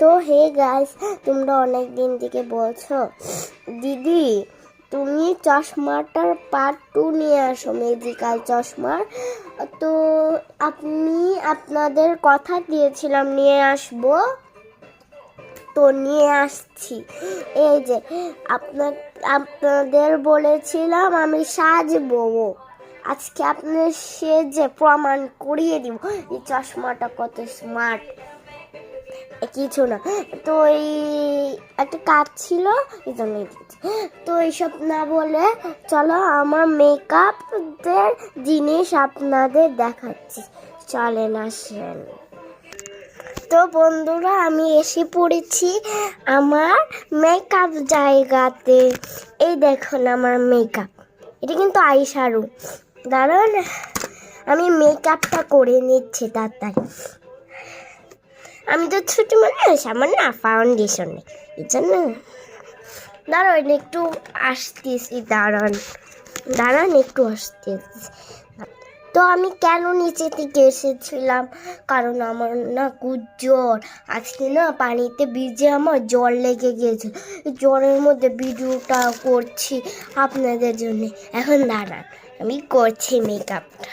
তো hey guys, তোমরা অনেক দিন থেকে বলছো দিদি তুমি চশমাটার পার্ট 2 নিয়ে আসো, ম্যাজিক্যাল চশমার। তো আপনাদের কথা দিয়েছিলাম নিয়ে আসবো, তো নিয়ে আসছি। এই যে আপনাদের বলেছিলাম আমি সাজবো, আজকে আপনার সেজে প্রমাণ করিয়ে দিব এই চশমাটা কত স্মার্ট। কিছু না, তো এই একটা কাজ ছিল এই জন্য। তো এইসব না বলে চলো আমার মেকআপের জিনিস আপনাদের দেখাচ্ছি, চলেন আসেন। তো বন্ধুরা, আমি এসে পড়েছি আমার মেকআপ জায়গাতে। এই দেখুন আমার মেকআপ, এটা কিন্তু আইশ্যাডো। দাঁড়ান, আমি মেকআপটা করে নিচ্ছি তাড়াতাড়ি। আমি তো ছোট মানুষ, আমার না ফাউন্ডেশন নেই, এই জন্য। দাঁড়ান একটু আসতেছি, দাঁড়ান একটু আসতেছি। তো আমি কেন নিচে থেকে এসেছিলাম, কারণ আমার না খুব জ্বর। আজকে না পানিতে ভিজে আমার জ্বর লেগে গিয়েছে। জ্বরের মধ্যে ভিডিওটা করছি আপনাদের জন্য। এখন দাঁড়ান, আমি করছি মেকআপটা।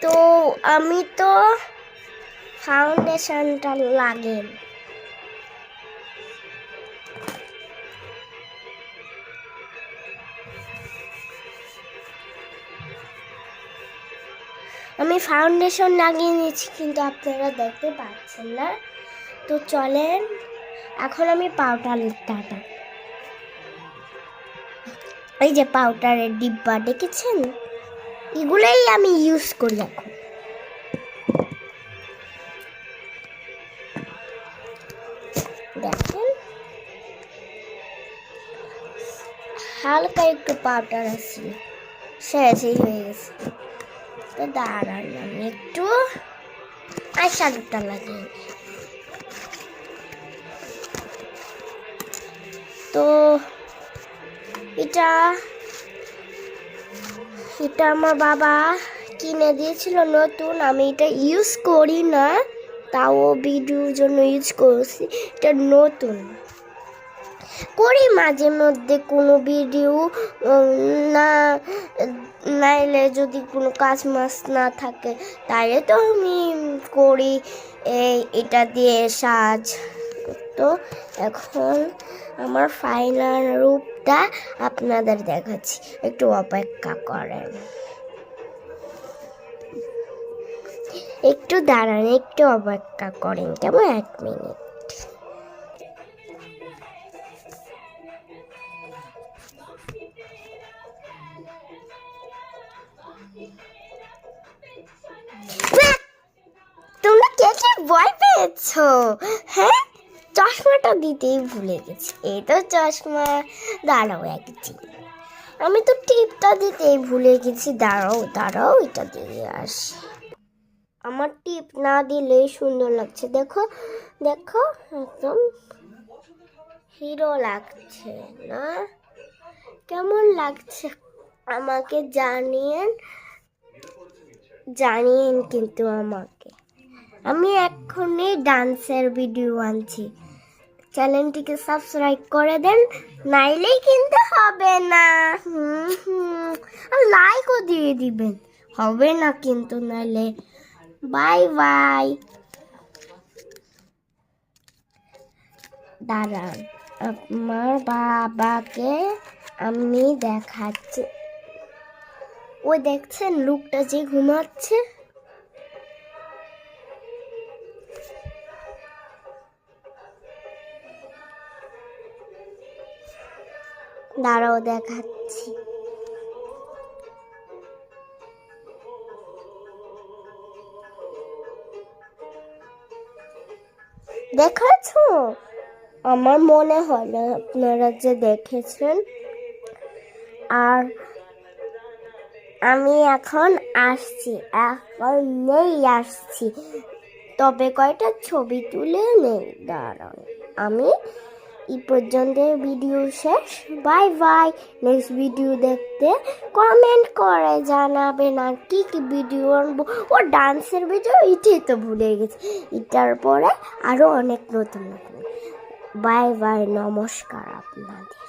তো আমি তো ফাউন্ডেশনটা লাগে, আমি ফাউন্ডেশন লাগিয়ে নিয়েছি, কিন্তু আপনারা দেখতে পাচ্ছেন না। তো চলেন এখন আমি পাউডারটা, এই যে পাউডারের ডিব্বা দেখেছেন, এগুলোই আমি ইউজ করি এখন। দেখেন হালকা একটু পাউডার আছে, শেষই হয়ে গেছে। তো দাঁড়ান আমি একটু আইশ্যাডোটা লাগিয়ে। তো এটা আমার বাবা কিনে দিয়েছিল নতুন, আমি এটা ইউজ করি না, তাও ভিডিওর জন্য ইউজ করছি। এটা নতুন করি মাঝে মধ্যে কোনো ভিডিও না নাইলে যদি কোনো কাজ মাস না থাকে, তাইলে তো আমি করি এটা দিয়ে সাজ। তো এখন আমার ফাইনাল রূপটা আপনাদের দেখাচ্ছি, একটু অপেক্ষা করেন, একটু দাঁড়ান, একটু অপেক্ষা করেন, কেমন 1 মিনিট। তোমরা কে কে ভয় পেয়েছো? হ্যাঁ, চশমাটা দিতেই ভুলে গেছি। এই তো চশমা। দাঁড়াও একদিন, আমি তো টিপটা দিতেই ভুলে গেছি। দাঁড়াও এটা দিয়ে আসি। আমার টিপ না দিলেই সুন্দর লাগছে, দেখো একদম হিরো লাগছে না? কেমন লাগছে আমাকে জানিয়েন কিন্তু আমাকে। আমি এখনই ডান্সের ভিডিও আনছি, চ্যানেলটিকে সাবস্ক্রাইব করে দেন, নাইলেই কিন্তু হবে না। আর লাইকও দিয়ে দিবেন, হবে না কিন্তু নাইলে। Bye bye. দাঁড়ান, আমার বাবাকে আমি দেখাচ্ছি। ওই দেখছেন লোকটা যে ঘুমাচ্ছে, দাঁড়াও দেখাচ্ছি। দেখাচ্ছো? আমার মনে হয় না আপনারা যে দেখেছেন। আর আমি এখন আসছি, তবে কয়টা ছবি তুলে নেই, দাঁড়ান। আমি এই পর্যন্ত ভিডিও শেষ। Bye bye. নেক্সট ভিডিও দেখতে কমেন্ট করে জানাবেন আর কি কি ভিডিও আনবো। ও ডান্সের ভিডিও এটাই তো ভুলে গেছি, এটার পরে আরো অনেক নতুন নতুন। বাই বাই, নমস্কার আপনাদের।